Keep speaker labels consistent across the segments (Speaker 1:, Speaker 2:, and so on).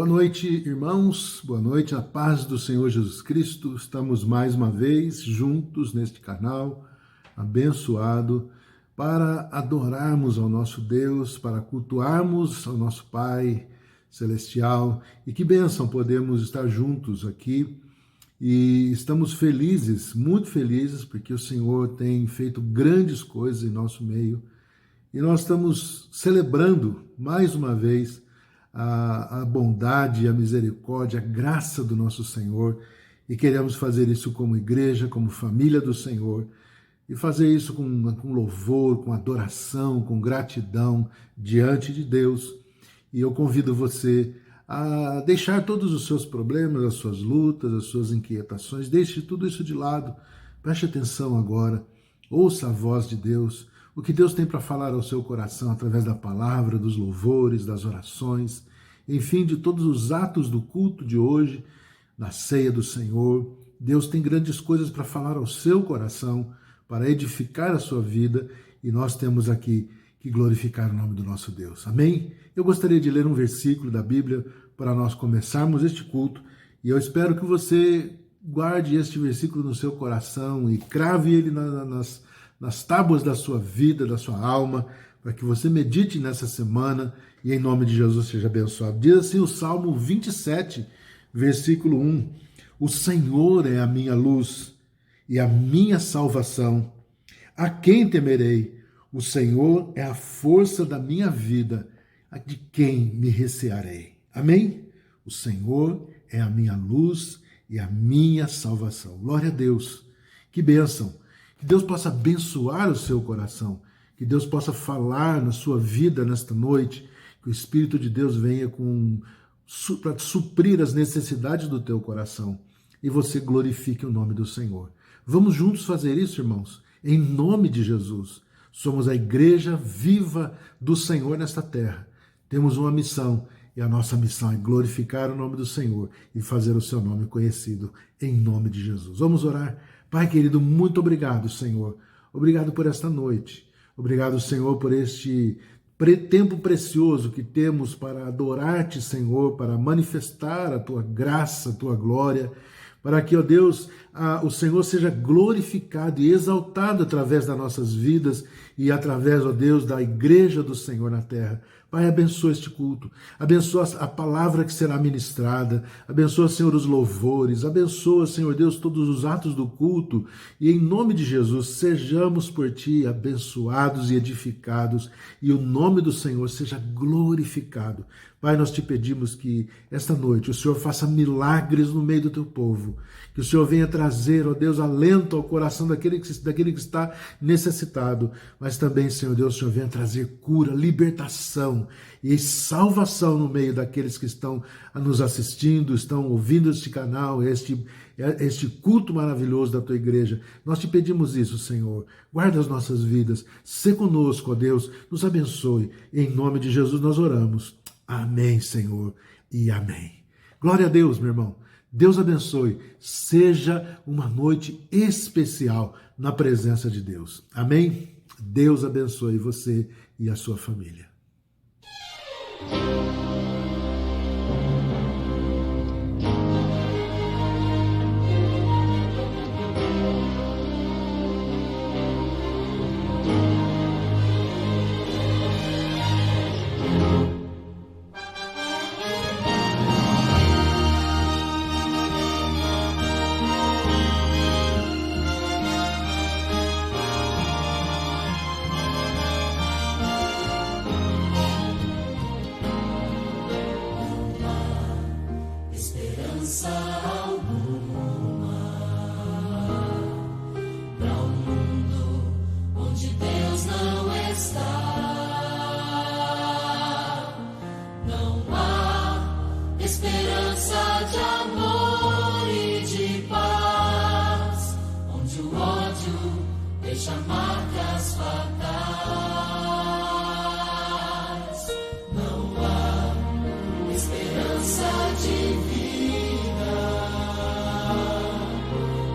Speaker 1: noite, irmãos, boa noite, a paz do Senhor Jesus Cristo. Estamos mais uma vez juntos neste canal abençoado para adorarmos ao nosso Deus, para cultuarmos ao nosso Pai Celestial. E que bênção podemos estar juntos aqui. E estamos felizes, muito felizes, porque o Senhor tem feito grandes coisas em nosso meio. E nós estamos celebrando mais uma vez a bondade, a misericórdia, a graça do nosso Senhor, e queremos fazer isso como igreja, como família do Senhor, e fazer isso com louvor, com adoração, com gratidão diante de Deus. E eu convido você a deixar todos os seus problemas, as suas lutas, as suas inquietações, deixe tudo isso de lado, preste atenção agora, ouça a voz de Deus, o que Deus tem para falar ao seu coração através da palavra, dos louvores, das orações, enfim, de todos os atos do culto de hoje, na ceia do Senhor. Deus tem grandes coisas para falar ao seu coração, para edificar a sua vida, e nós temos aqui que glorificar o nome do nosso Deus. Amém? Eu gostaria de ler um versículo da Bíblia para nós começarmos este culto, e eu espero que você guarde este versículo no seu coração e crave ele nas tábuas da sua vida, da sua alma, para que você medite nessa semana e em nome de Jesus seja abençoado. Diz assim o Salmo 27, versículo 1: O Senhor é a minha luz e a minha salvação. A quem temerei? O Senhor é a força da minha vida. De quem me recearei? Amém? O Senhor é a minha luz e a minha salvação. Glória a Deus. Que bênção. Que Deus possa abençoar o seu coração, que Deus possa falar na sua vida nesta noite, que o Espírito de Deus venha para suprir as necessidades do teu coração e você glorifique o nome do Senhor. Vamos juntos fazer isso, irmãos, em nome de Jesus. Somos a igreja viva do Senhor nesta terra. Temos uma missão e a nossa missão é glorificar o nome do Senhor e fazer o seu nome conhecido em nome de Jesus. Vamos orar. Pai querido, muito obrigado, Senhor. Obrigado por esta noite. Obrigado, Senhor, por este tempo precioso que temos para adorar-te, Senhor, para manifestar a tua graça, a tua glória, para que, ó Deus, o Senhor seja glorificado e exaltado através das nossas vidas e através, ó Deus, da igreja do Senhor na terra. Pai, abençoa este culto, abençoa a palavra que será ministrada, abençoa, Senhor, os louvores, abençoa, Senhor Deus, todos os atos do culto, e em nome de Jesus, sejamos por Ti abençoados e edificados, e o nome do Senhor seja glorificado. Pai, nós te pedimos que esta noite o Senhor faça milagres no meio do Teu povo, que o Senhor venha trazer, ó Deus, alento ao coração daquele que está necessitado, mas também, Senhor Deus, o Senhor venha trazer cura, libertação e salvação no meio daqueles que estão nos assistindo, estão ouvindo este canal, este culto maravilhoso da Tua igreja. Nós te pedimos isso, Senhor. Guarda as nossas vidas, sê conosco, ó Deus, nos abençoe. Em nome de Jesus nós oramos. Amém, Senhor, e amém. Glória a Deus, meu irmão. Deus abençoe. Seja uma noite especial na presença de Deus. Amém? Deus abençoe você e a sua família.
Speaker 2: Deixa marcas fatais. Não há esperança de vida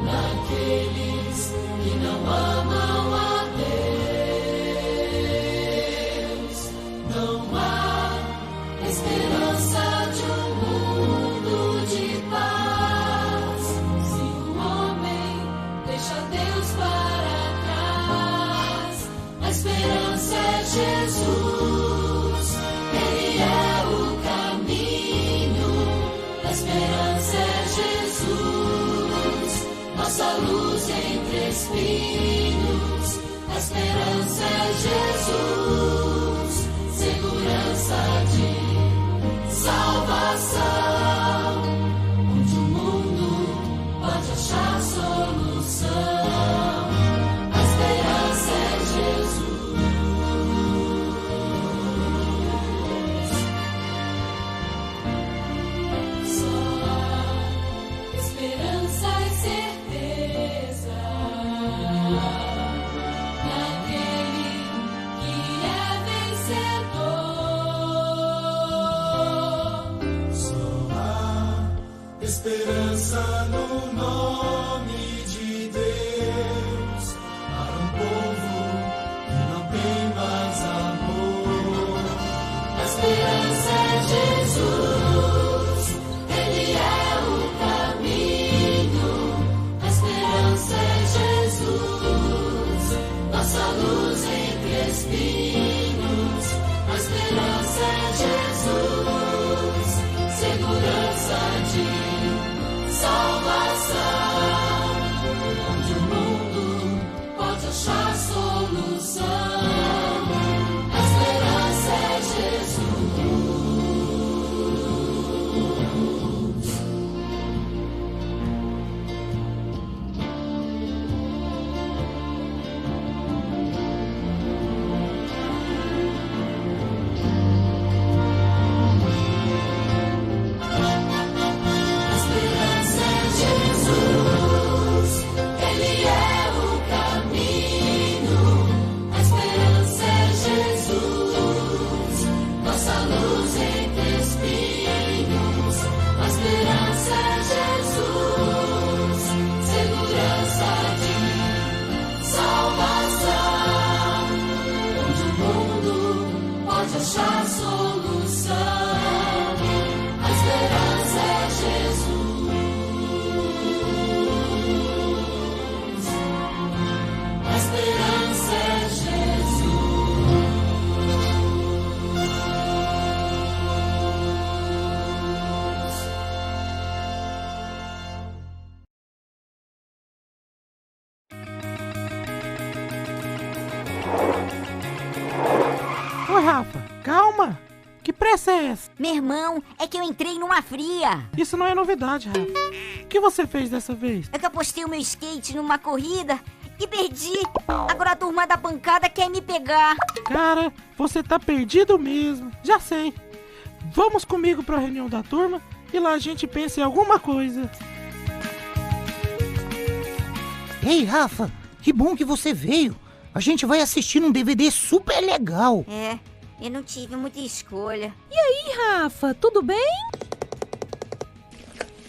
Speaker 2: naqueles que não amam a Deus. esperança é Jesus, Ele é o caminho. A esperança é Jesus, nossa luz entre espinhos. A esperança é Jesus, segurança de salvação, onde o mundo pode achar solução. A esperança é Jesus. Só há esperança e certeza naquele que é vencedor.
Speaker 3: Só há esperança no nome de Deus para um povo que não tem mais amor.
Speaker 2: A esperança é Jesus, Ele é o caminho. A esperança é Jesus, nossa luz entre espinhos. A esperança é Jesus, segurança de salvação, onde o mundo pode achar solução. A esperança é Jesus. A esperança é Jesus, Ele é o caminho. A esperança é Jesus, nossa luz entre espinhos. A esperança é Jesus, segurança de salvação, onde o mundo pode achar solução. A esperança é Jesus. A esperança é Jesus.
Speaker 4: Ô Rafa, calma! Que pressa é essa?
Speaker 5: Meu irmão, é que eu entrei numa fria.
Speaker 4: Isso não é novidade, Rafa. O que você fez dessa vez?
Speaker 5: É que eu postei o meu skate numa corrida e perdi. Agora a turma da pancada quer me pegar.
Speaker 4: Cara, você tá perdido mesmo. Já sei. Vamos comigo pra reunião da turma e lá a gente pensa em alguma coisa.
Speaker 6: Ei, Rafa, que bom que você veio. A gente vai assistir um DVD super legal.
Speaker 5: É, eu não tive muita escolha.
Speaker 7: E aí, Rafa, tudo bem?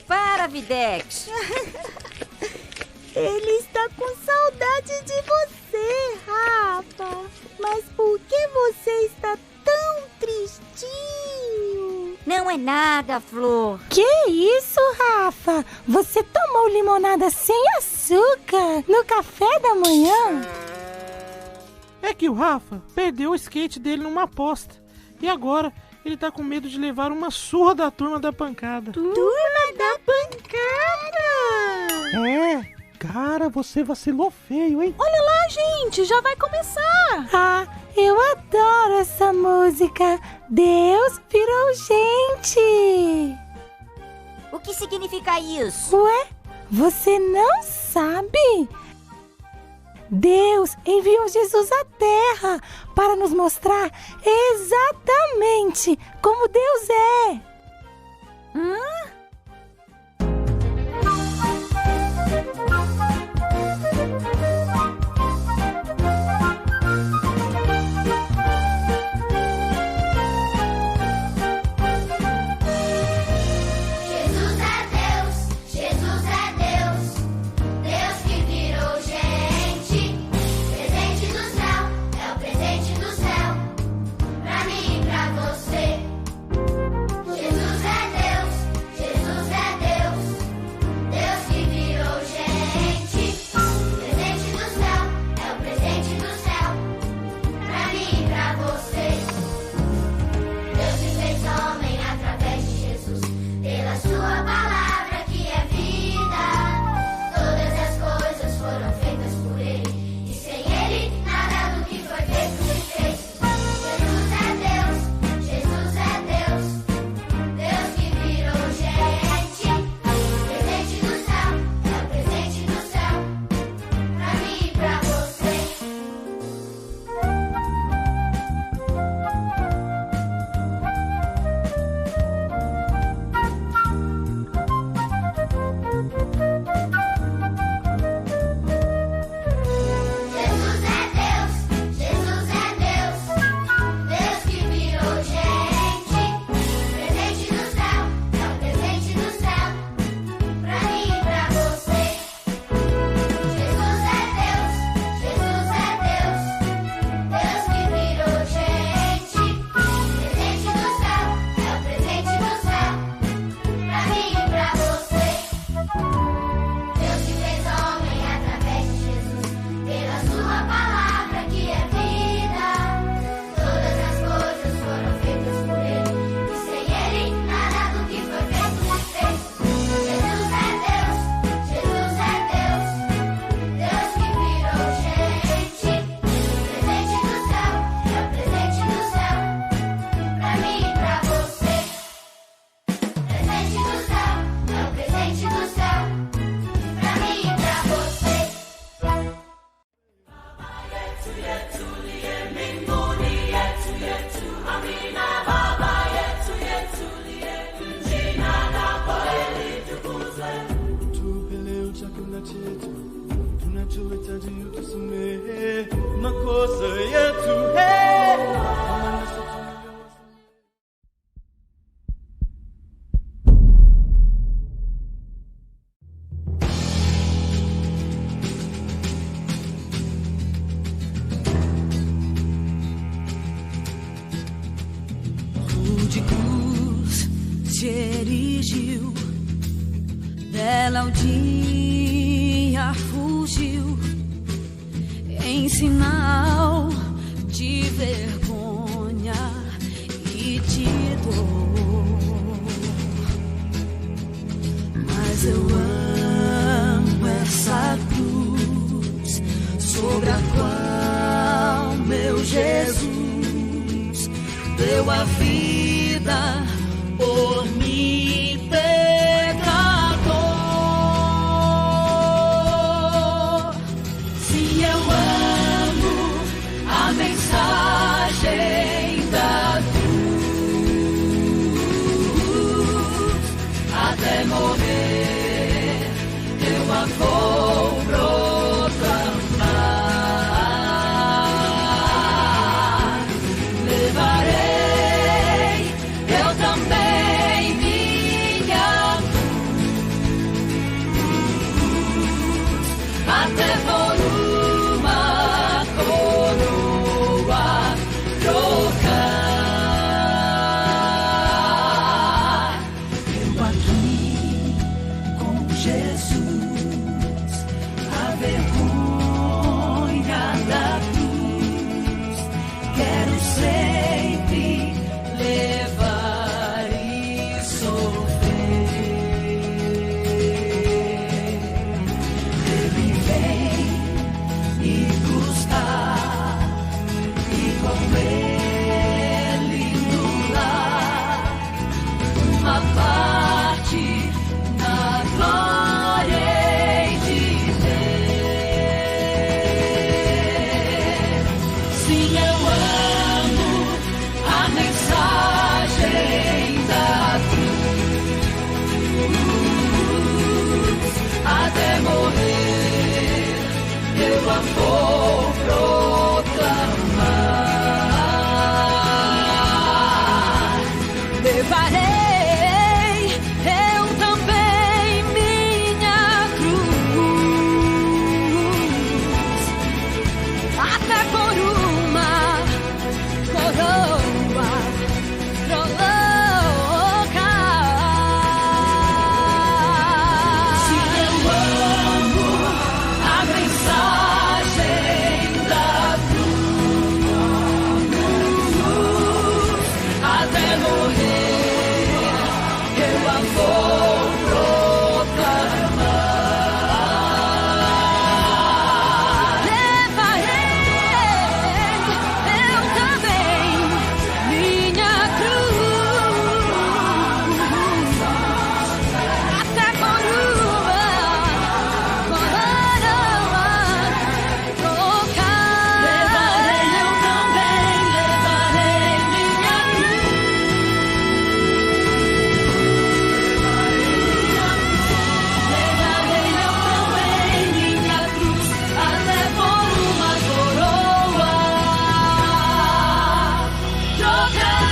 Speaker 5: Para, Videx.
Speaker 8: Ele está com saudade de você, Rafa. Mas por que você está tão tristinho?
Speaker 5: Não é nada, Flor.
Speaker 8: Que isso, Rafa? Você tomou limonada sem açúcar no café da manhã?
Speaker 4: É que o Rafa perdeu o skate dele numa aposta. E agora ele tá com medo de levar uma surra da turma da pancada.
Speaker 8: Turma da pancada!
Speaker 4: É, cara, você vacilou feio, hein?
Speaker 7: Olha lá, gente, já vai começar.
Speaker 8: Ah, eu adoro essa música. Deus virou gente.
Speaker 5: O que significa isso?
Speaker 8: Ué, você não sabe? Deus enviou Jesus à Terra para nos mostrar exatamente como Deus é.
Speaker 9: Jesus é Deus, Deus que virou gente, presente do céu, é o presente do céu, pra mim e pra você. Jesus é Deus,
Speaker 3: chakula chetu tunachohitaji utusamehe makosa yetu.
Speaker 2: De cruz se erigiu, dela o dia fugiu, em sinal de vergonha e de dor. Mas eu amo essa cruz, sobre a qual meu Jesus deu a vida por mim, pecador. Sim, eu amo a mensagem da cruz. Até morrer eu a vou proclamar. Levarei até por uma coroa trocar. Eu aqui com Jesus, a vergonha da cruz, quero sempre levar e sofrer. E buscar, e com ele no lar, uma parte na glória hei de ter. Sim, eu amo a mensagem da cruz, até morrer eu a vou proclamar. Levarei eu também minha cruz, até por uma coroa trocar. Se eu amo a mensagem da cruz, até morrer eu a vou proclamar. Levarei eu também minha cruz, até por uma coroa trocar. Levarei eu também, levarei minha cruz, até por uma coroa trocar.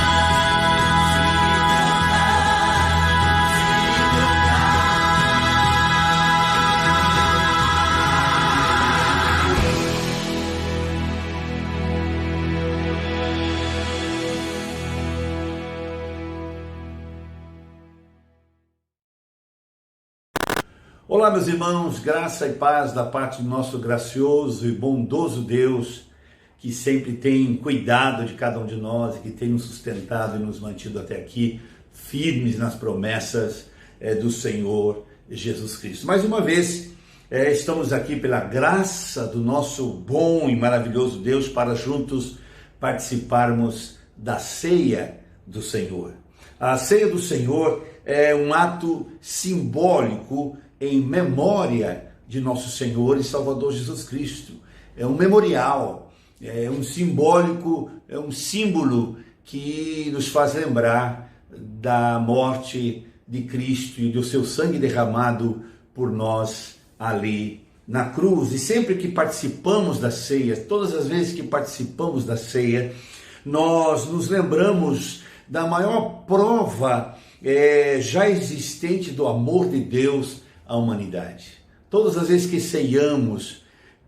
Speaker 10: Olá, meus irmãos, graça e paz da parte do nosso gracioso e bondoso Deus, que sempre tem cuidado de cada um de nós e que tem nos sustentado e nos mantido até aqui, firmes nas promessas do Senhor Jesus Cristo. Mais uma vez, estamos aqui pela graça do nosso bom e maravilhoso Deus para juntos participarmos da ceia do Senhor. A ceia do Senhor é um ato simbólico em memória de nosso Senhor e Salvador Jesus Cristo. É um memorial é um simbólico, é um símbolo que nos faz lembrar da morte de Cristo e do seu sangue derramado por nós ali na cruz. E sempre que participamos da ceia, todas as vezes que participamos da ceia, nós nos lembramos da maior prova já existente do amor de Deus à humanidade. Todas as vezes que ceiamos,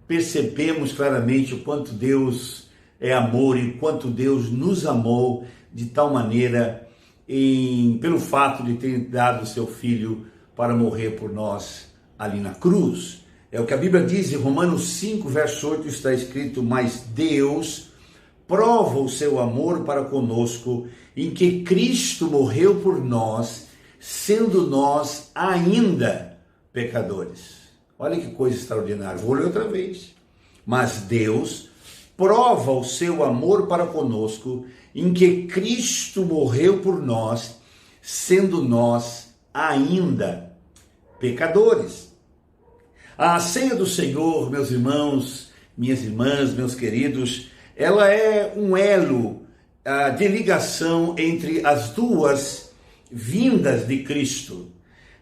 Speaker 10: percebemos claramente o quanto Deus é amor e o quanto Deus nos amou de tal maneira pelo fato de ter dado o seu Filho para morrer por nós ali na cruz. É o que a Bíblia diz em Romanos 5, verso 8, está escrito: mas Deus prova o seu amor para conosco em que Cristo morreu por nós, sendo nós ainda pecadores. Olha que coisa extraordinária. Vou ler outra vez. Mas Deus prova o seu amor para conosco em que Cristo morreu por nós, sendo nós ainda pecadores. A ceia do Senhor, meus irmãos, minhas irmãs, meus queridos, ela é um elo de ligação entre as duas vindas de Cristo.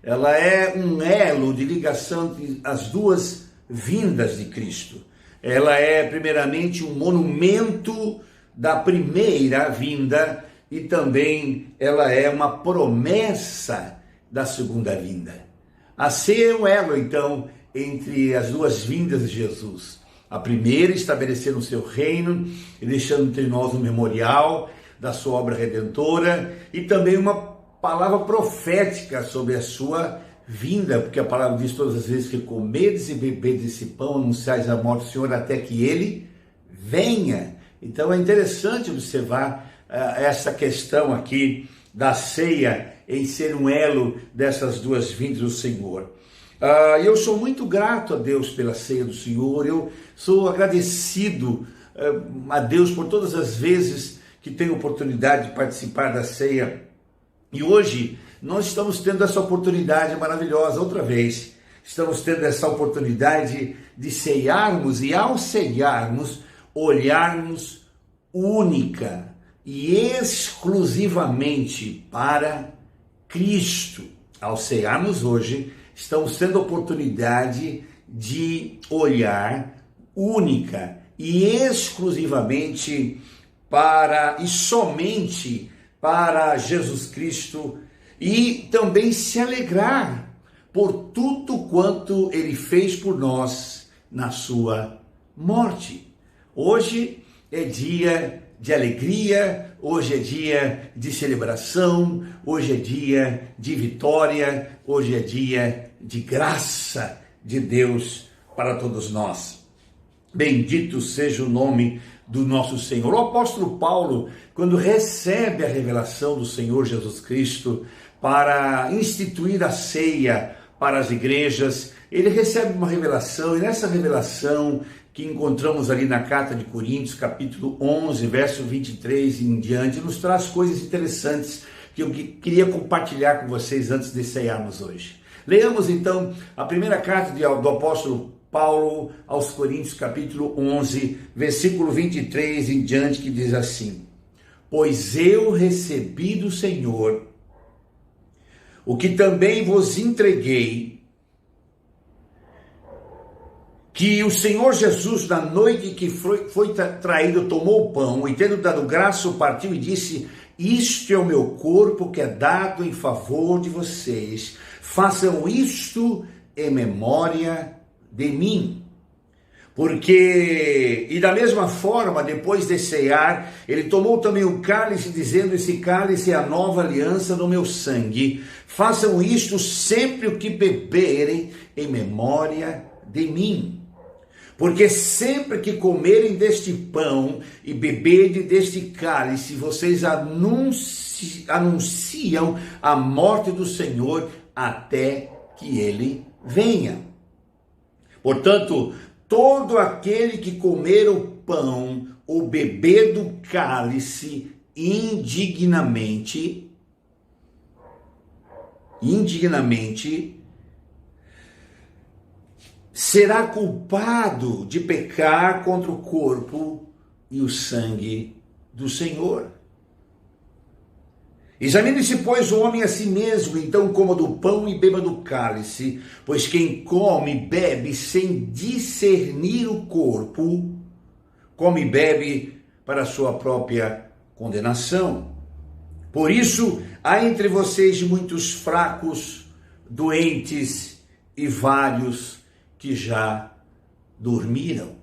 Speaker 10: Ela é um elo de ligação entre as duas vindas de Cristo. Ela é, primeiramente, um monumento da primeira vinda e também ela é uma promessa da segunda vinda. A ceia é um elo, então, entre as duas vindas de Jesus. A primeira, estabelecendo o seu reino e deixando entre nós um memorial da sua obra redentora e também uma palavra profética sobre a sua vinda, porque a palavra diz todas as vezes que comedes e bebedes esse pão, anunciais a morte do Senhor até que ele venha. Então é interessante observar essa questão aqui da ceia em ser um elo dessas duas vindas do Senhor. Eu sou muito grato a Deus pela ceia do Senhor, eu sou agradecido a Deus por todas as vezes que tenho oportunidade de participar da ceia. E hoje nós estamos tendo essa oportunidade maravilhosa outra vez. Estamos tendo essa oportunidade de ceiarmos e ao ceiarmos, olharmos única e exclusivamente para Cristo. Ao ceiarmos hoje, estamos tendo a oportunidade de olhar única e exclusivamente e somente para Jesus Cristo e também se alegrar por tudo quanto Ele fez por nós na sua morte. Hoje é dia de alegria, hoje é dia de celebração, hoje é dia de vitória, hoje é dia de graça de Deus para todos nós. Bendito seja o nome do nosso Senhor. O apóstolo Paulo, quando recebe a revelação do Senhor Jesus Cristo para instituir a ceia para as igrejas, ele recebe uma revelação, e nessa revelação que encontramos ali na carta de Coríntios, capítulo 11, verso 23 em diante, nos traz coisas interessantes que eu queria compartilhar com vocês antes de cearmos hoje. Leamos então a primeira carta do apóstolo Paulo aos Coríntios, capítulo 11, versículo 23 em diante, que diz assim: pois eu recebi do Senhor o que também vos entreguei, que o Senhor Jesus, na noite que foi traído, tomou o pão e, tendo dado graça, o partiu e disse: isto é o meu corpo que é dado em favor de vocês, façam isto em memória de mim. Porque, e da mesma forma, depois de cear, ele tomou também o cálice, dizendo: esse cálice é a nova aliança no meu sangue, façam isto sempre o que beberem em memória de mim. Porque sempre que comerem deste pão e beberem deste cálice, vocês anunciam a morte do Senhor até que ele venha. Portanto, todo aquele que comer o pão ou beber do cálice indignamente, será culpado de pecar contra o corpo e o sangue do Senhor. Examine-se, pois, o homem a si mesmo, então coma do pão e beba do cálice, pois quem come e bebe sem discernir o corpo, come e bebe para a sua própria condenação. Por isso, há entre vocês muitos fracos, doentes e vários que já dormiram.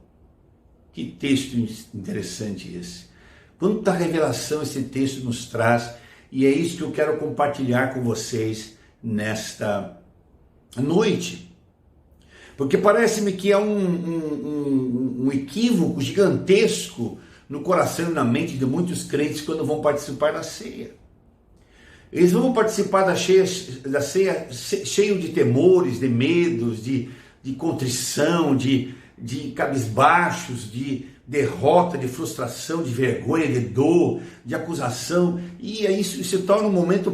Speaker 10: Que texto interessante esse. Quanta revelação esse texto nos traz, e é isso que eu quero compartilhar com vocês nesta noite. Porque parece-me que há um equívoco gigantesco no coração e na mente de muitos crentes quando vão participar da ceia. Eles vão participar da ceia cheio de temores, de medos, de contrição, de cabisbaixos, de derrota, de frustração, de vergonha, de dor, de acusação, e isso se torna um momento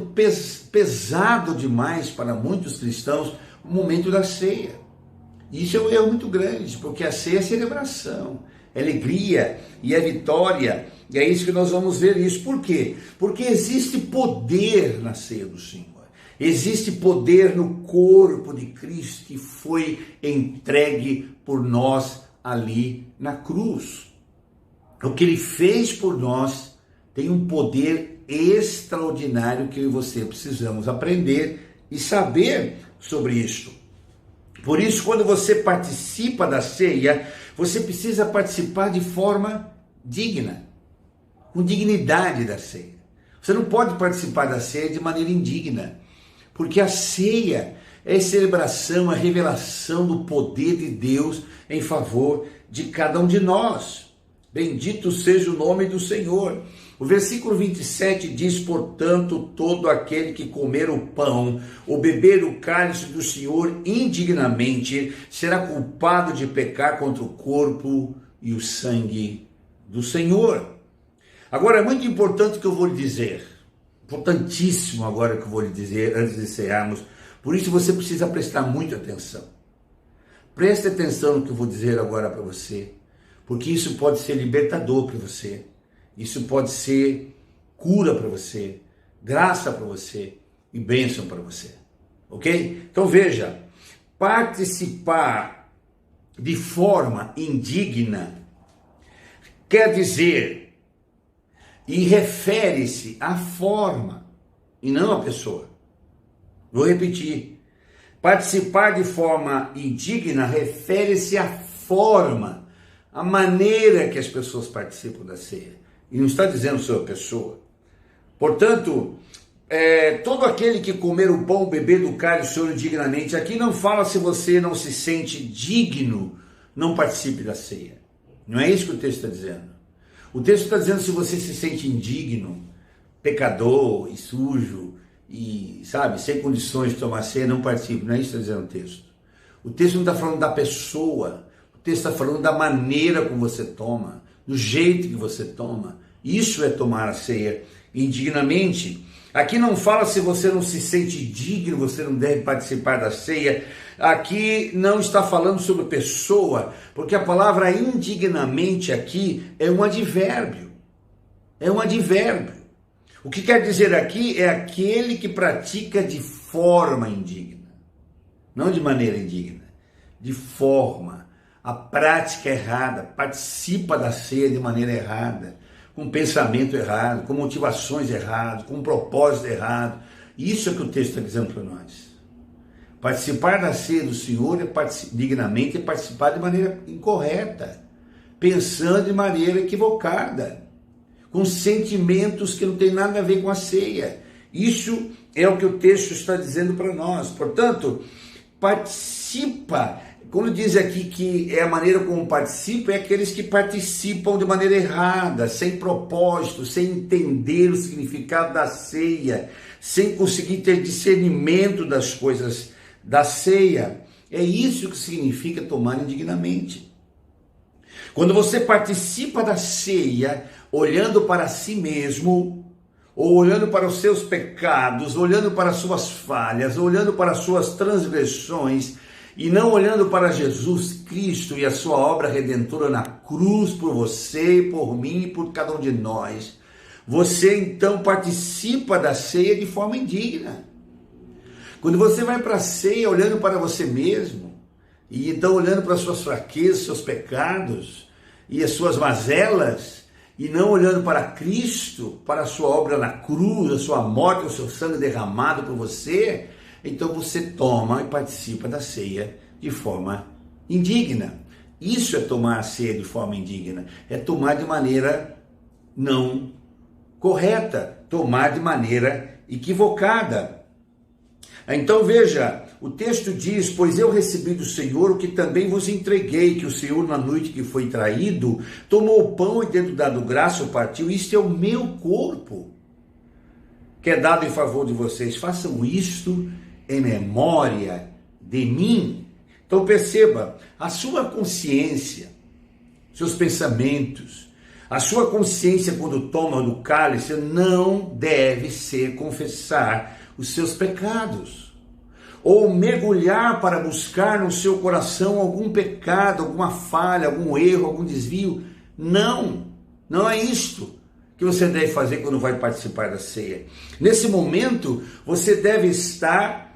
Speaker 10: pesado demais para muitos cristãos, o momento da ceia. Isso é um erro muito grande, porque a ceia é celebração, é alegria e é vitória, e é isso que nós vamos ver isso. Por quê? Porque existe poder na ceia do Senhor. Existe poder no corpo de Cristo que foi entregue por nós ali na cruz. O que Ele fez por nós tem um poder extraordinário que eu e você precisamos aprender e saber sobre isso. Por isso, quando você participa da ceia, você precisa participar de forma digna, com dignidade da ceia. Você não pode participar da ceia de maneira indigna, porque a ceia é a celebração, a revelação do poder de Deus em favor de cada um de nós. Bendito seja o nome do Senhor. O versículo 27 diz, portanto, todo aquele que comer o pão ou beber o cálice do Senhor indignamente será culpado de pecar contra o corpo e o sangue do Senhor. Agora, é muito importante o que eu vou lhe dizer. Importantíssimo agora que eu vou lhe dizer antes de encerrarmos. Por isso você precisa prestar muita atenção. Preste atenção no que eu vou dizer agora para você, porque isso pode ser libertador para você, isso pode ser cura para você, graça para você e bênção para você, ok? Então veja, participar de forma indigna quer dizer, e refere-se à forma e não à pessoa. Vou repetir. Participar de forma indigna refere-se à forma, à maneira que as pessoas participam da ceia. E não está dizendo sobre a pessoa. Portanto, todo aquele que comer o pão, beber do cálice do Senhor indignamente, aqui não fala se você não se sente digno, não participe da ceia. Não é isso que o texto está dizendo. O texto está dizendo se você se sente indigno, pecador e sujo, e, sabe, sem condições de tomar ceia, não participe. Não é isso que está dizendo o texto. O texto não está falando da pessoa, o texto está falando da maneira como você toma, do jeito que você toma. Isso é tomar a ceia indignamente. Aqui não fala se você não se sente digno, você não deve participar da ceia. Aqui não está falando sobre pessoa, porque a palavra indignamente aqui é um advérbio. É um advérbio. O que quer dizer aqui é aquele que pratica de forma indigna. Não de maneira indigna, de forma. A prática errada, participa da ceia de maneira errada, com pensamento errado, com motivações erradas, com propósito errado. Isso é o que o texto está dizendo para nós. Participar da ceia do Senhor dignamente é participar de maneira incorreta, pensando de maneira equivocada, com sentimentos que não tem nada a ver com a ceia. Isso é o que o texto está dizendo para nós. Portanto, participa. Quando diz aqui que é a maneira como participa, é aqueles que participam de maneira errada, sem propósito, sem entender o significado da ceia, sem conseguir ter discernimento das coisas da ceia. É isso que significa tomar indignamente. Quando você participa da ceia, olhando para si mesmo, ou olhando para os seus pecados, olhando para as suas falhas, olhando para as suas transgressões, e não olhando para Jesus Cristo e a sua obra redentora na cruz por você, por mim e por cada um de nós, você então participa da ceia de forma indigna. Quando você vai para a ceia olhando para você mesmo, e então olhando para as suas fraquezas, seus pecados e as suas mazelas, e não olhando para Cristo, para a sua obra na cruz, a sua morte, o seu sangue derramado por você, então você toma e participa da ceia de forma indigna. Isso é tomar a ceia de forma indigna, é tomar de maneira não correta, tomar de maneira equivocada. Então veja, o texto diz: pois eu recebi do Senhor o que também vos entreguei, que o Senhor na noite que foi traído, tomou o pão e tendo dado graça o partiu. Isto é o meu corpo, que é dado em favor de vocês. Façam isto em memória de mim. Então perceba, a sua consciência, seus pensamentos, a sua consciência quando toma do cálice não deve ser confessar os seus pecados, ou mergulhar para buscar no seu coração algum pecado, alguma falha, algum erro, algum desvio. Não é isto que você deve fazer quando vai participar da ceia. Nesse momento, você deve estar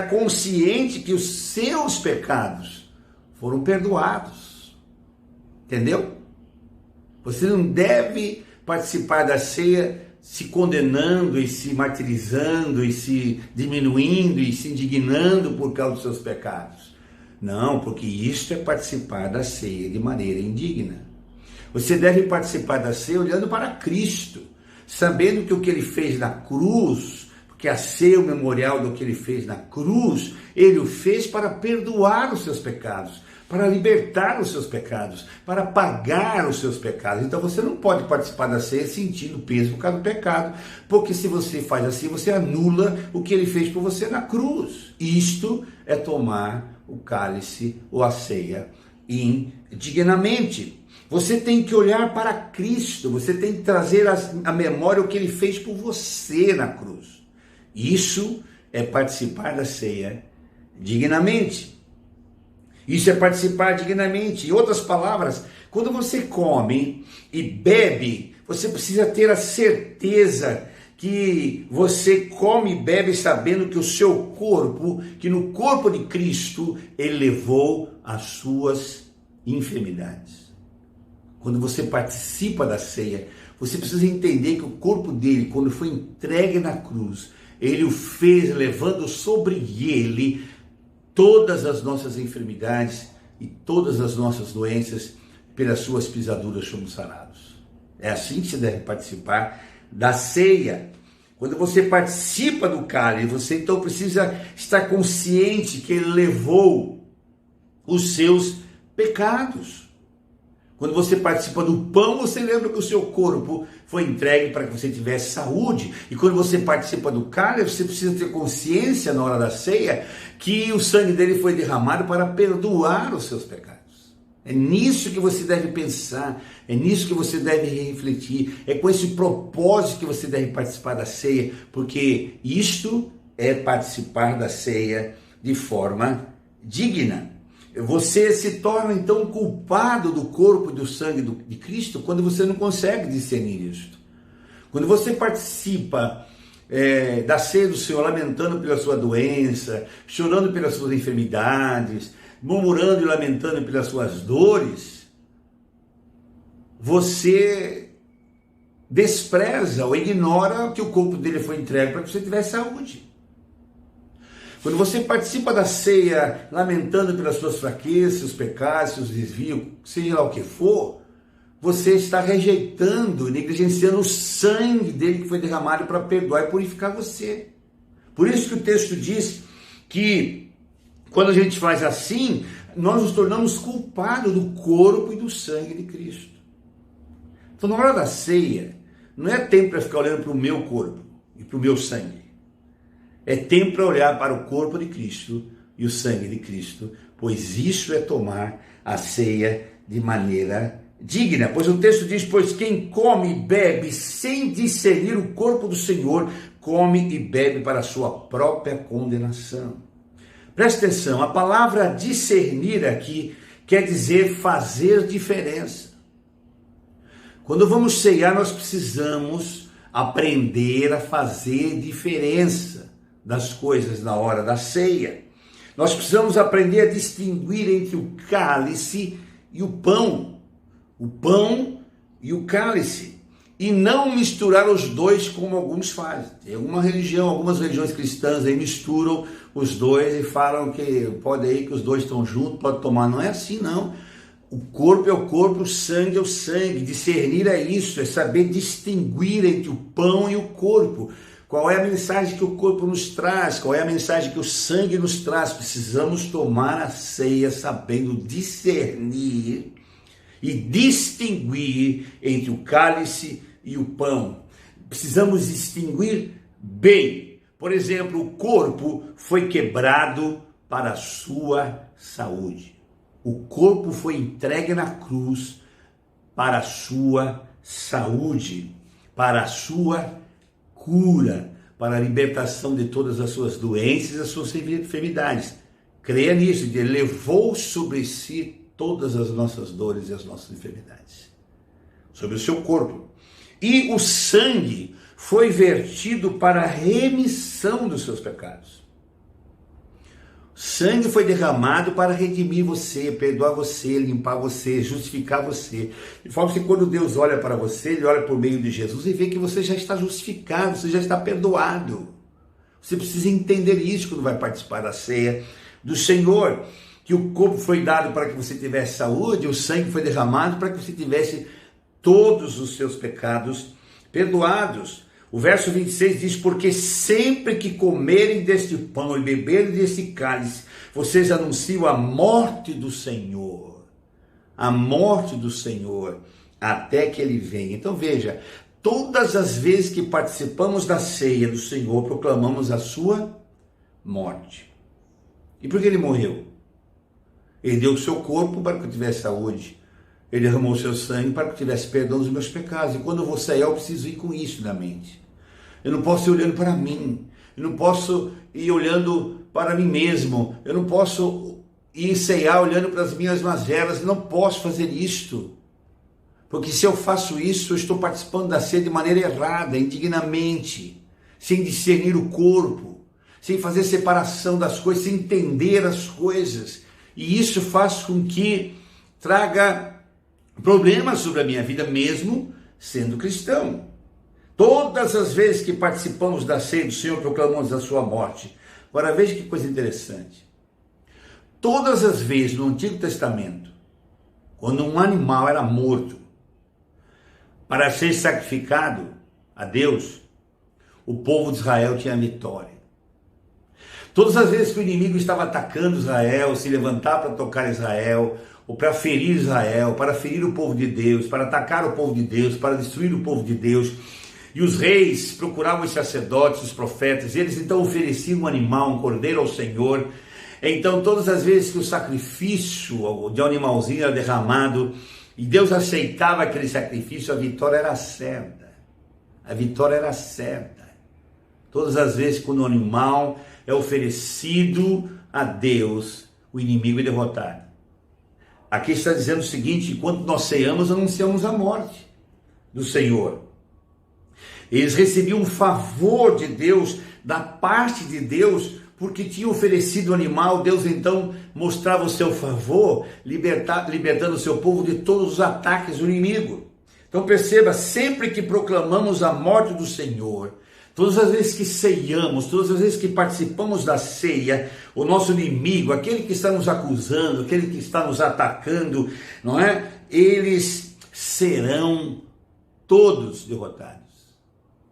Speaker 10: consciente que os seus pecados foram perdoados. Entendeu? Você não deve participar da ceia se condenando e se martirizando e se diminuindo e se indignando por causa dos seus pecados. Não, porque isto é participar da ceia de maneira indigna. Você deve participar da ceia olhando para Cristo, sabendo que o que ele fez na cruz, porque a ceia é o memorial do que ele fez na cruz, ele o fez para perdoar os seus pecados, para libertar os seus pecados, para pagar os seus pecados. Então você não pode participar da ceia sentindo peso por causa do pecado, porque se você faz assim, você anula o que ele fez por você na cruz. Isto é tomar o cálice ou a ceia indignamente. Você tem que olhar para Cristo, você tem que trazer à memória o que ele fez por você na cruz. Isso é participar da ceia dignamente. Isso é participar dignamente. Em outras palavras, quando você come e bebe, você precisa ter a certeza que você come e bebe sabendo que o seu corpo, que no corpo de Cristo, ele levou as suas enfermidades. Quando você participa da ceia, você precisa entender que o corpo dele, quando foi entregue na cruz, ele o fez levando sobre ele todas as nossas enfermidades e todas as nossas doenças, pelas suas pisaduras fomos sarados. É assim que você deve participar da ceia. Quando você participa do cálice, você então precisa estar consciente que ele levou os seus pecados. Quando você participa do pão, você lembra que o seu corpo foi entregue para que você tivesse saúde. E quando você participa do cálice, você precisa ter consciência na hora da ceia que o sangue dele foi derramado para perdoar os seus pecados. É nisso que você deve pensar, é nisso que você deve refletir, é com esse propósito que você deve participar da ceia, porque isto é participar da ceia de forma digna. Você se torna então culpado do corpo e do sangue de Cristo quando você não consegue discernir isto. Quando você participa da ceia do Senhor lamentando pela sua doença, chorando pelas suas enfermidades, murmurando e lamentando pelas suas dores, você despreza ou ignora que o corpo dele foi entregue para que você tivesse saúde. Quando você participa da ceia lamentando pelas suas fraquezas, seus pecados, seus desvios, seja lá o que for, você está rejeitando, negligenciando o sangue dele que foi derramado para perdoar e purificar você. Por isso que o texto diz que quando a gente faz assim, nós nos tornamos culpados do corpo e do sangue de Cristo. Então, na hora da ceia, não é tempo para ficar olhando para o meu corpo e para o meu sangue. É tempo para olhar para o corpo de Cristo e o sangue de Cristo, pois isso é tomar a ceia de maneira digna. Pois o texto diz: pois quem come e bebe sem discernir o corpo do Senhor, come e bebe para a sua própria condenação. Presta atenção, a palavra discernir aqui quer dizer fazer diferença. Quando vamos ceiar, nós precisamos aprender a fazer diferença das coisas na hora da ceia. Nós precisamos aprender a distinguir entre o cálice e o pão e o cálice, e não misturar os dois como alguns fazem. Tem algumas religiões cristãs aí misturam os dois e falam que pode aí que os dois estão juntos, pode tomar. Não é assim, não. O corpo é o corpo, o sangue é o sangue. Discernir é isso, é saber distinguir entre o pão e o corpo. Qual é a mensagem que o corpo nos traz? Qual é a mensagem que o sangue nos traz? Precisamos tomar a ceia sabendo discernir e distinguir entre o cálice e o pão. Precisamos distinguir bem. Por exemplo, o corpo foi quebrado para a sua saúde. O corpo foi entregue na cruz para a sua saúde, para a sua cura, para a libertação de todas as suas doenças e as suas enfermidades. Creia nisso, ele levou sobre si todas as nossas dores e as nossas enfermidades, sobre o seu corpo. E o sangue foi vertido para a remissão dos seus pecados. O sangue foi derramado para redimir você, perdoar você, limpar você, justificar você. De forma que quando Deus olha para você, Ele olha por meio de Jesus e vê que você já está justificado, você já está perdoado. Você precisa entender isso quando vai participar da ceia do Senhor. Que o corpo foi dado para que você tivesse saúde, o sangue foi derramado para que você tivesse todos os seus pecados perdoados. O verso 26 diz, porque sempre que comerem deste pão e beberem deste cálice, vocês anunciam a morte do Senhor, até que Ele venha. Então veja, todas as vezes que participamos da ceia do Senhor, proclamamos a sua morte. E por que Ele morreu? Ele deu o seu corpo para que eu tivesse saúde. Ele derramou o seu sangue para que eu tivesse perdão dos meus pecados. E quando eu vou sair, eu preciso ir com isso na mente. Eu não posso ir olhando para mim. Eu não posso ir olhando para mim mesmo. Eu não posso ir ceiar olhando para as minhas mazelas. Eu não posso fazer isto. Porque se eu faço isso, eu estou participando da ceia de maneira errada, indignamente, sem discernir o corpo, sem fazer separação das coisas, sem entender as coisas. E isso faz com que traga problemas sobre a minha vida, mesmo sendo cristão. Todas as vezes que participamos da ceia do Senhor, proclamamos a sua morte. Agora veja que coisa interessante. Todas as vezes no Antigo Testamento, quando um animal era morto para ser sacrificado a Deus, o povo de Israel tinha vitória. Todas as vezes que o inimigo estava atacando Israel, se levantar para tocar Israel, ou para ferir Israel, para ferir o povo de Deus, para atacar o povo de Deus, para destruir o povo de Deus, e os reis procuravam os sacerdotes, os profetas, e eles então ofereciam um animal, um cordeiro ao Senhor. Então todas as vezes que o sacrifício de um animalzinho era derramado, e Deus aceitava aquele sacrifício, a vitória era certa. A vitória era certa. Todas as vezes quando o animal é oferecido a Deus, o inimigo é derrotado. Aqui está dizendo o seguinte, enquanto nós ceamos, anunciamos a morte do Senhor. Eles recebiam um favor de Deus, da parte de Deus, porque tinham oferecido o animal. Deus então mostrava o seu favor, libertando o seu povo de todos os ataques do inimigo. Então perceba, sempre que proclamamos a morte do Senhor, todas as vezes que ceiamos, todas as vezes que participamos da ceia, o nosso inimigo, aquele que está nos acusando, aquele que está nos atacando, não é? Eles serão todos derrotados.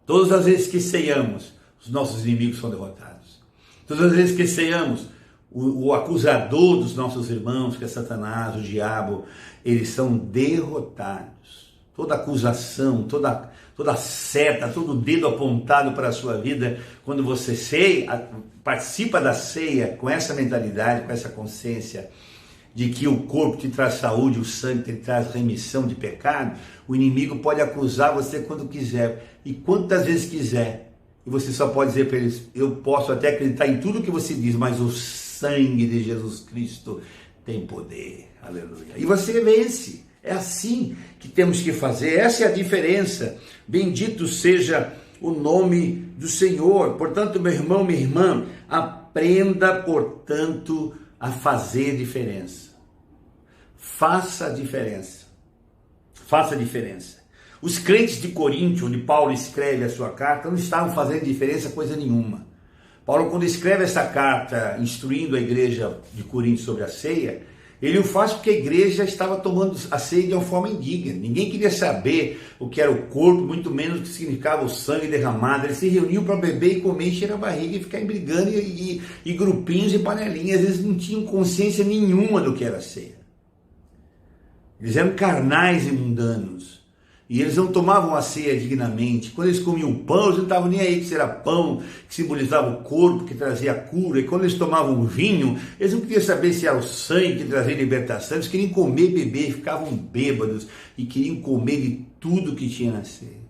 Speaker 10: Todas as vezes que ceiamos, os nossos inimigos são derrotados. Todas as vezes que ceiamos, o acusador dos nossos irmãos, que é Satanás, o diabo, eles são derrotados. Toda acusação, toda seta, todo dedo apontado para a sua vida, quando você participa da ceia com essa mentalidade, com essa consciência de que o corpo te traz saúde, o sangue te traz remissão de pecado, o inimigo pode acusar você quando quiser e quantas vezes quiser. E você só pode dizer para eles, eu posso até acreditar em tudo que você diz, mas sangue de Jesus Cristo tem poder. Aleluia. E você vence. É assim que temos que fazer. Essa é a diferença. Bendito seja o nome do Senhor. Portanto, meu irmão, minha irmã, aprenda, portanto, a fazer diferença. Faça a diferença. Faça a diferença. Os crentes de Corinto, onde Paulo escreve a sua carta, não estavam fazendo diferença coisa nenhuma. Paulo, quando escreve essa carta, instruindo a igreja de Corinto sobre a ceia, ele o faz porque a igreja estava tomando a ceia de uma forma indigna. Ninguém queria saber o que era o corpo, muito menos o que significava o sangue derramado. Eles se reuniam para beber e comer, encher a barriga e ficar brigando e grupinhos e panelinhas. Às vezes não tinham consciência nenhuma do que era a ceia. Eles eram carnais e mundanos. E eles não tomavam a ceia dignamente. Quando eles comiam o pão, eles não estavam nem aí se era pão, que simbolizava o corpo, que trazia a cura. E quando eles tomavam o vinho, eles não queriam saber se era o sangue que trazia libertação. Eles queriam comer e beber, ficavam bêbados e queriam comer de tudo que tinha na ceia.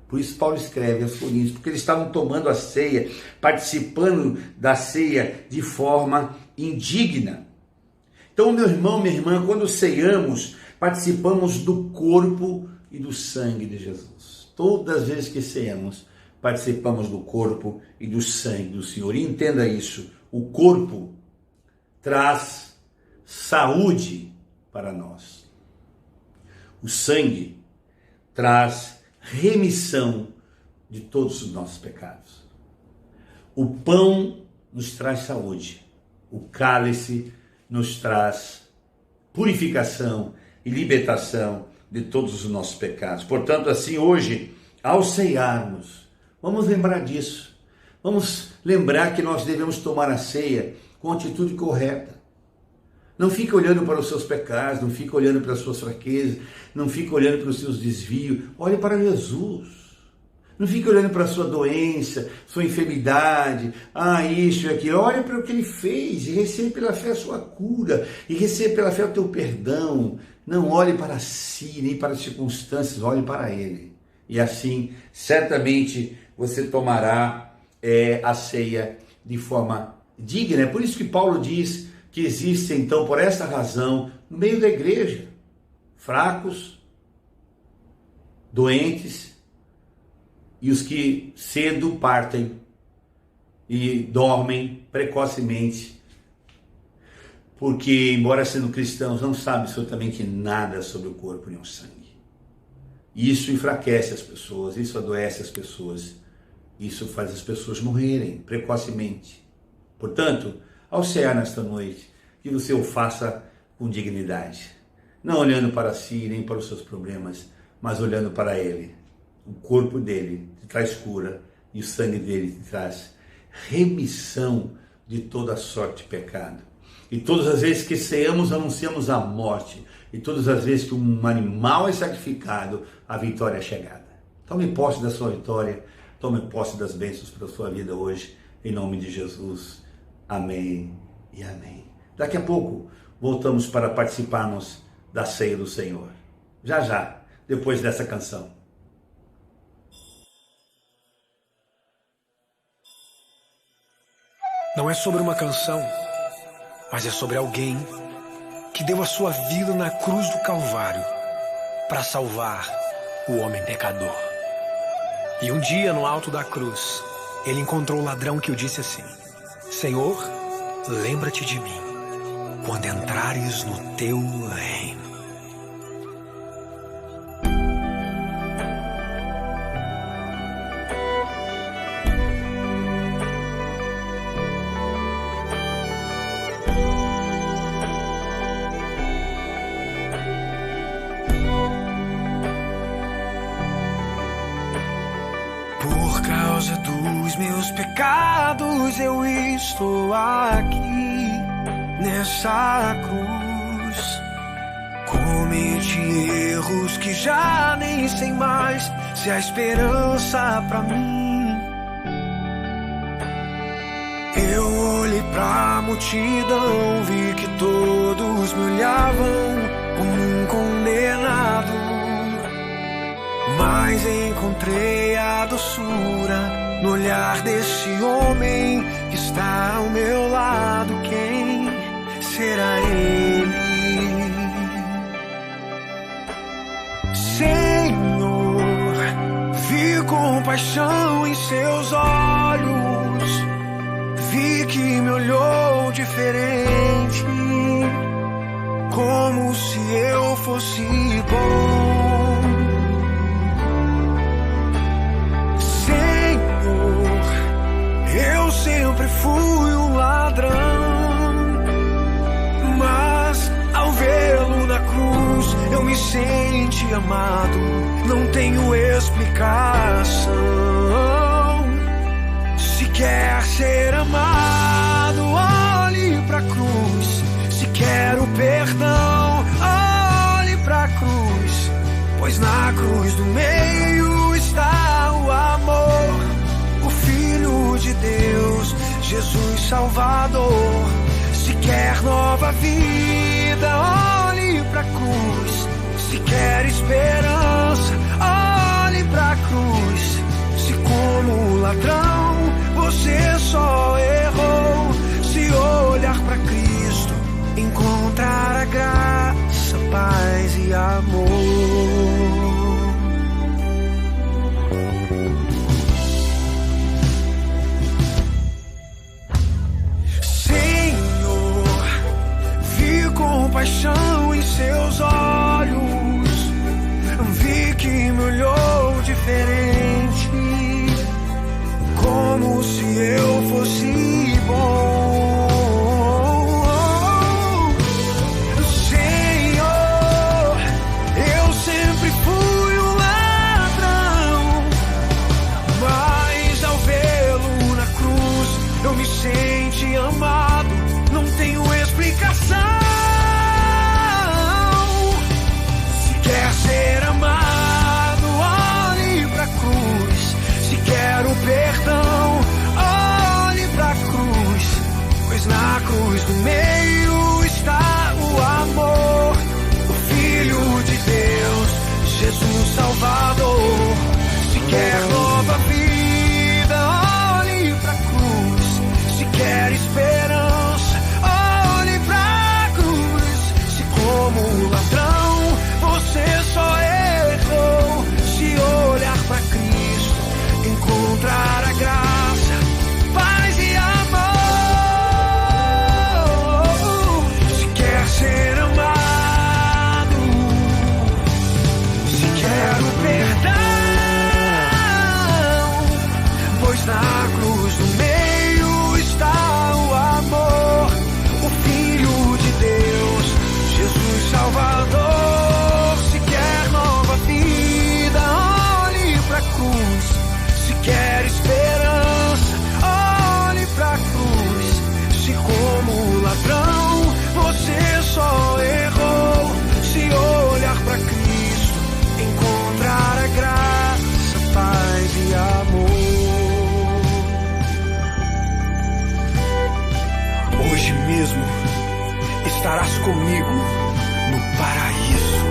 Speaker 10: Por isso Paulo escreve aos Coríntios, porque eles estavam tomando a ceia, participando da ceia de forma indigna. Então, meu irmão, minha irmã, quando ceiamos, participamos do corpo e do sangue de Jesus. Todas as vezes que ceamos, participamos do corpo e do sangue do Senhor. E entenda isso, o corpo traz saúde para nós. O sangue traz remissão de todos os nossos pecados. O pão nos traz saúde. O cálice nos traz purificação e libertação de todos os nossos pecados. Portanto, assim, hoje, ao ceiarmos, vamos lembrar disso. Vamos lembrar que nós devemos tomar a ceia com a atitude correta. Não fique olhando para os seus pecados, não fique olhando para as suas fraquezas, não fique olhando para os seus desvios. Olhe para Jesus. Não fique olhando para a sua doença, sua enfermidade, isso e aquilo. Olhe para o que ele fez e receba pela fé a sua cura. E receba pela fé o teu perdão. Não olhe para si, nem para as circunstâncias, olhe para ele. E assim, certamente, você tomará a ceia de forma digna. É por isso que Paulo diz que existe, então, por esta razão, no meio da igreja, fracos, doentes, e os que cedo partem e dormem precocemente, porque, embora sendo cristãos, não sabem absolutamente nada sobre o corpo nem o sangue. Isso enfraquece as pessoas, isso adoece as pessoas, isso faz as pessoas morrerem precocemente. Portanto, ao cear nesta noite, que você o faça com dignidade, não olhando para si nem para os seus problemas, mas olhando para ele. O corpo dele te traz cura e o sangue dele te traz remissão de toda sorte de pecado. E todas as vezes que ceamos, anunciamos a morte. E todas as vezes que um animal é sacrificado, a vitória é chegada. Tome posse da sua vitória, tome posse das bênçãos para a sua vida hoje, em nome de Jesus. Amém e amém. Daqui a pouco, voltamos para participarmos da ceia do Senhor. Já, depois dessa canção.
Speaker 11: Não é sobre uma canção, mas é sobre alguém que deu a sua vida na cruz do Calvário para salvar o homem pecador. E um dia, no alto da cruz, ele encontrou o ladrão que o disse assim: Senhor, lembra-te de mim quando entrares no teu reino. Por causa dos meus pecados eu estou aqui nessa cruz. Cometi erros que já nem sei mais se há esperança pra mim. Eu olhei pra multidão, vi que todos me olhavam como um condenado, mas encontrei a doçura no olhar desse homem que está ao meu lado. Quem será ele? Senhor, vi compaixão em seus olhos, vi que me olhou diferente, como se eu fosse bom. Senhor, eu sempre fui um ladrão, mas ao vê-lo na cruz eu me senti amado. Não tenho explicação. Se quer ser amado, olhe pra cruz. Se quer o perdão, olhe pra cruz. Pois na cruz do meio está o amor, o Filho de Deus, Jesus Salvador. Se quer nova vida, olhe pra cruz. Se quer esperança, olhe pra cruz. Se como ladrão você só errou, se olhar pra Cristo, encontrar a graça, paz e amor. Senhor, vi compaixão em seus olhos, vi que me olhou diferente, como se eu fosse bom. Senhor, eu sempre fui um ladrão, mas ao vê-lo na cruz eu me senti amado. Não tenho explicação. Se quer ser amado, olhe pra cruz. Se quer o perdão, olhe pra cruz. Pois na cruz do meio está o amor, o Filho de Deus, Jesus Salvador. Se quer nova vida, olhe pra cruz. Se quer esperança, olhe pra cruz. Se como ladrão você só errou, se olhar pra Cristo, encontrar a graça, paz e amor. Se quer ser amado, se quer o perdão, pois na cruz do meio está o amor, o Filho de Deus, Jesus Salvador. Se quer nova vida, olhe pra cruz. Se quer esperança, olhe pra cruz. Se como ladrão você só errou, se olhar pra Cristo, encontrar a graça, paz e amor. Hoje mesmo estarás comigo no paraíso.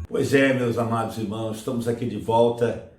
Speaker 10: Pois é, meus amados irmãos, estamos aqui de volta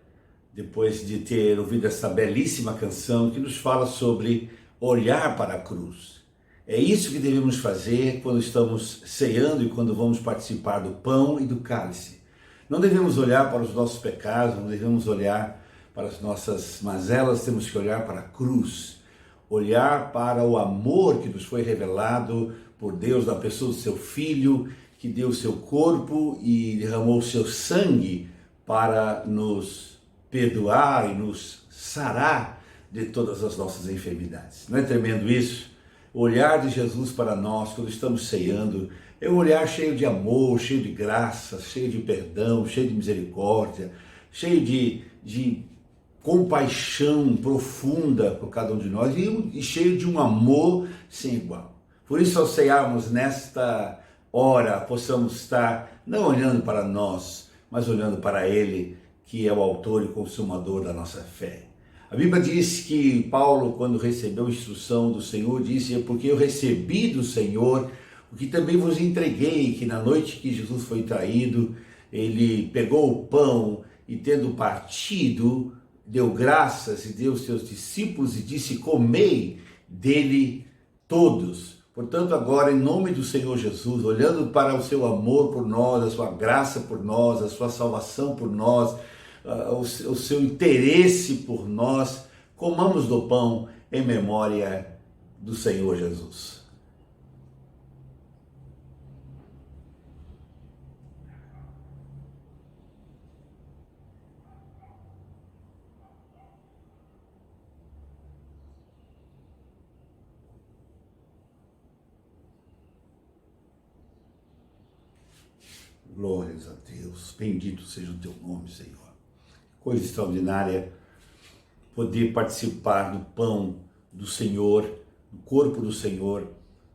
Speaker 10: depois de ter ouvido essa belíssima canção que nos fala sobre olhar para a cruz. É isso que devemos fazer quando estamos ceando e quando vamos participar do pão e do cálice. Não devemos olhar para os nossos pecados, não devemos olhar para as nossas mazelas, temos que olhar para a cruz. Olhar para o amor que nos foi revelado por Deus na pessoa do seu Filho, que deu o seu corpo e derramou o seu sangue para nos perdoar e nos sarar de todas as nossas enfermidades. Não é tremendo isso? O olhar de Jesus para nós, quando estamos ceando, é um olhar cheio de amor, cheio de graça, cheio de perdão, cheio de misericórdia, cheio de compaixão profunda por cada um de nós e cheio de um amor sem igual. Por isso, ao cearmos nesta hora, possamos estar não olhando para nós, mas olhando para Ele, que é o autor e consumador da nossa fé. A Bíblia diz que Paulo, quando recebeu a instrução do Senhor, disse: porque eu recebi do Senhor o que também vos entreguei, que na noite que Jesus foi traído, ele pegou o pão e, tendo partido, deu graças e deu aos seus discípulos e disse: comei dele todos. Portanto, agora, em nome do Senhor Jesus, olhando para o seu amor por nós, a sua graça por nós, a sua salvação por nós, o seu interesse por nós, comamos do pão em memória do Senhor Jesus. Glórias a Deus, bendito seja o teu nome, Senhor. Coisa extraordinária poder participar do pão do Senhor, do corpo do Senhor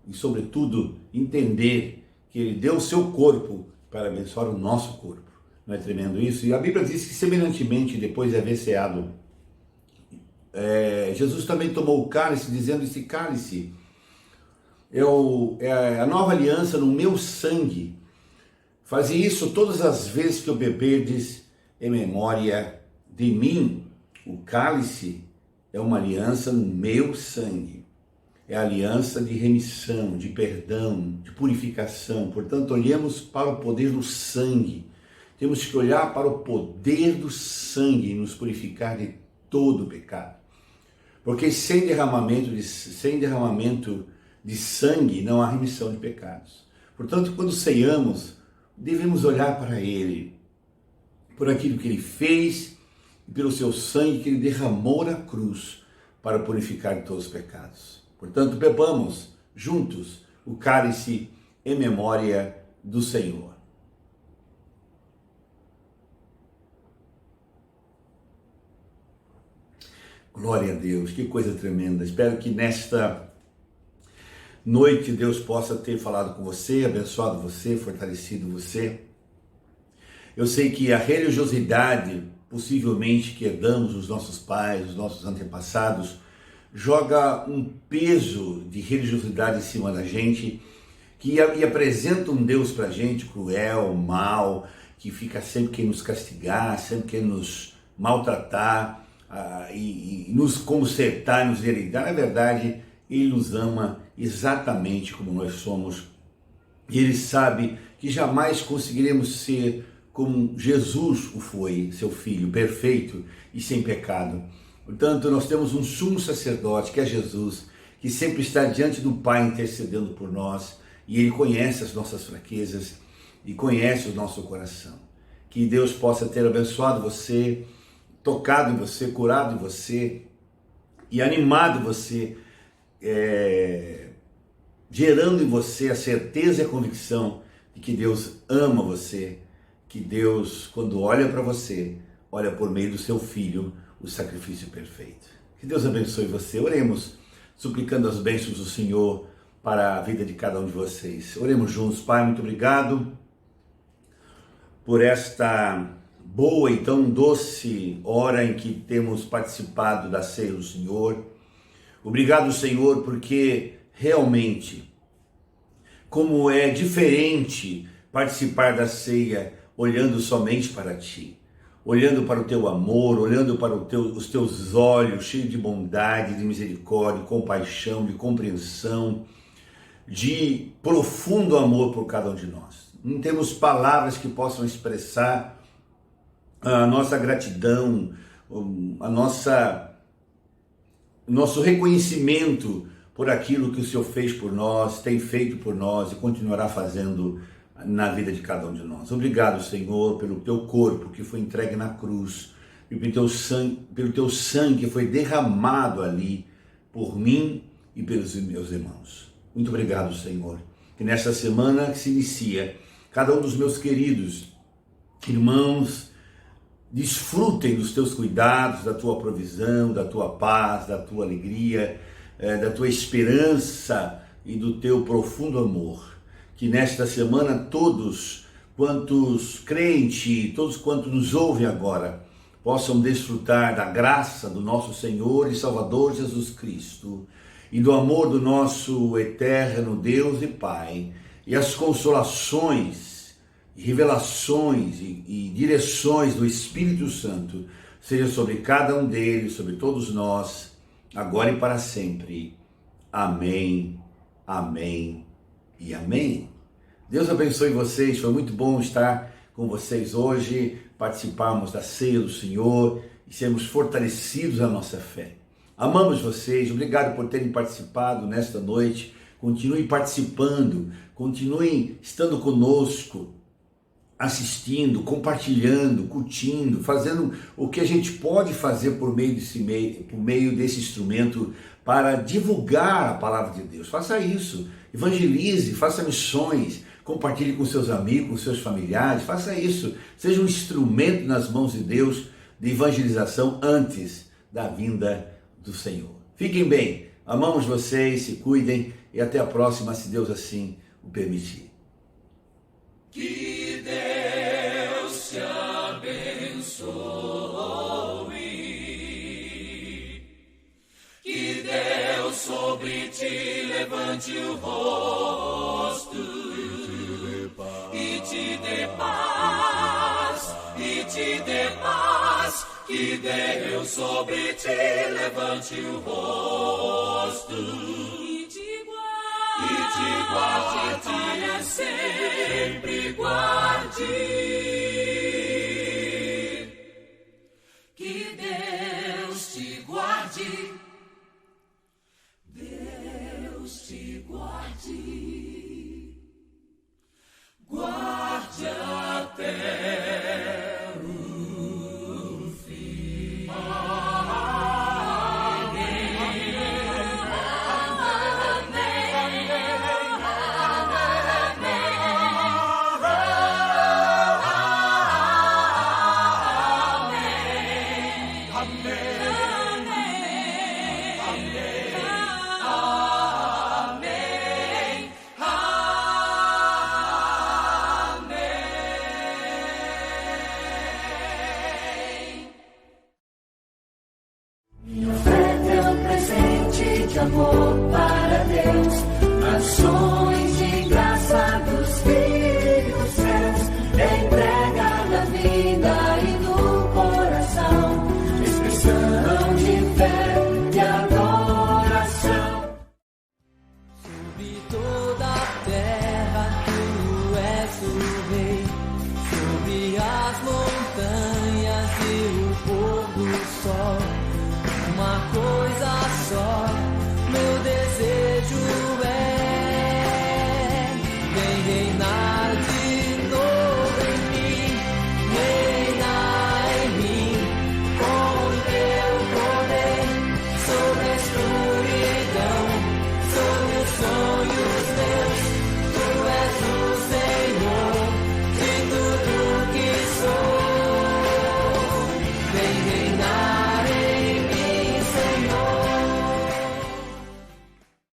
Speaker 10: e, sobretudo, entender que Ele deu o seu corpo para abençoar o nosso corpo. Não é tremendo isso? E a Bíblia diz que, semelhantemente, depois de haver ceado, Jesus também tomou o cálice, dizendo: esse cálice é a nova aliança no meu sangue. Faze isso todas as vezes que o beberdes em memória de mim. O cálice é uma aliança no meu sangue. É a aliança de remissão, de perdão, de purificação. Portanto, olhemos para o poder do sangue. Temos que olhar para o poder do sangue e nos purificar de todo o pecado. Porque sem derramamento de sangue não há remissão de pecados. Portanto, quando ceiamos, devemos olhar para Ele, por aquilo que Ele fez e pelo seu sangue que Ele derramou na cruz para purificar de todos os pecados. Portanto, bebamos juntos o cálice em memória do Senhor. Glória a Deus, que coisa tremenda. Espero que nesta noite Deus possa ter falado com você, abençoado você, fortalecido você. Eu sei que a religiosidade, possivelmente, que herdamos dos nossos pais, dos nossos antepassados, joga um peso de religiosidade em cima da gente e apresenta um Deus pra gente cruel, mau, que fica sempre querendo nos castigar, sempre querendo nos maltratar e nos consertar, nos deserdar. Na verdade, Ele nos ama exatamente como nós somos. E Ele sabe que jamais conseguiremos ser como Jesus o foi, seu Filho, perfeito e sem pecado. Portanto, nós temos um sumo sacerdote, que é Jesus, que sempre está diante do Pai intercedendo por nós. E Ele conhece as nossas fraquezas e conhece o nosso coração. Que Deus possa ter abençoado você, tocado em você, curado em você e animado você, gerando em você a certeza e a convicção de que Deus ama você, que Deus, quando olha para você, olha por meio do seu Filho, o sacrifício perfeito. Que Deus abençoe você. Oremos, suplicando as bênçãos do Senhor para a vida de cada um de vocês. Oremos juntos. Pai, muito obrigado por esta boa e tão doce hora em que temos participado da ceia do Senhor. Obrigado, Senhor, porque realmente, como é diferente participar da ceia olhando somente para Ti, olhando para o Teu amor, olhando para os Teus olhos cheios de bondade, de misericórdia, de compaixão, de compreensão, de profundo amor por cada um de nós. Não temos palavras que possam expressar a nossa gratidão, nosso reconhecimento por aquilo que o Senhor fez por nós, tem feito por nós e continuará fazendo na vida de cada um de nós. Obrigado, Senhor, pelo Teu corpo que foi entregue na cruz e pelo Teu sangue que foi derramado ali por mim e pelos meus irmãos. Muito obrigado, Senhor. Que nesta semana que se inicia, cada um dos meus queridos irmãos desfrutem dos Teus cuidados, da Tua provisão, da Tua paz, da Tua alegria, da Tua esperança e do Teu profundo amor. Que nesta semana todos quantos creem em Ti, todos quantos nos ouvem agora, possam desfrutar da graça do nosso Senhor e Salvador Jesus Cristo e do amor do nosso eterno Deus e Pai, e as consolações, revelações e direções do Espírito Santo sejam sobre cada um deles, sobre todos nós, agora e para sempre. Amém, amém e amém. Deus abençoe vocês, foi muito bom estar com vocês hoje, participarmos da ceia do Senhor e sermos fortalecidos na nossa fé. Amamos vocês, obrigado por terem participado nesta noite, continuem participando, continuem estando conosco, assistindo, compartilhando, curtindo, fazendo o que a gente pode fazer por meio desse instrumento para divulgar a palavra de Deus. Faça isso, evangelize, faça missões, compartilhe com seus amigos, com seus familiares, faça isso, seja um instrumento nas mãos de Deus de evangelização antes da vinda do Senhor. Fiquem bem, amamos vocês, se cuidem e até a próxima, se Deus assim o permitir.
Speaker 2: Que Deus te abençoe, que Deus sobre ti levante o rosto e te dê paz, e te dê paz, que Deus sobre ti levante o rosto e te guarde, te sempre guarde. Que Deus te guarde, Deus te guarde, guarde até o fim. Amor para Deus, ações de graça dos filhos céus, entrega da vida e do coração, expressão de fé e adoração.
Speaker 12: Sobre toda a terra tu és o rei, sobre as montanhas e o pôr do sol, uma coisa só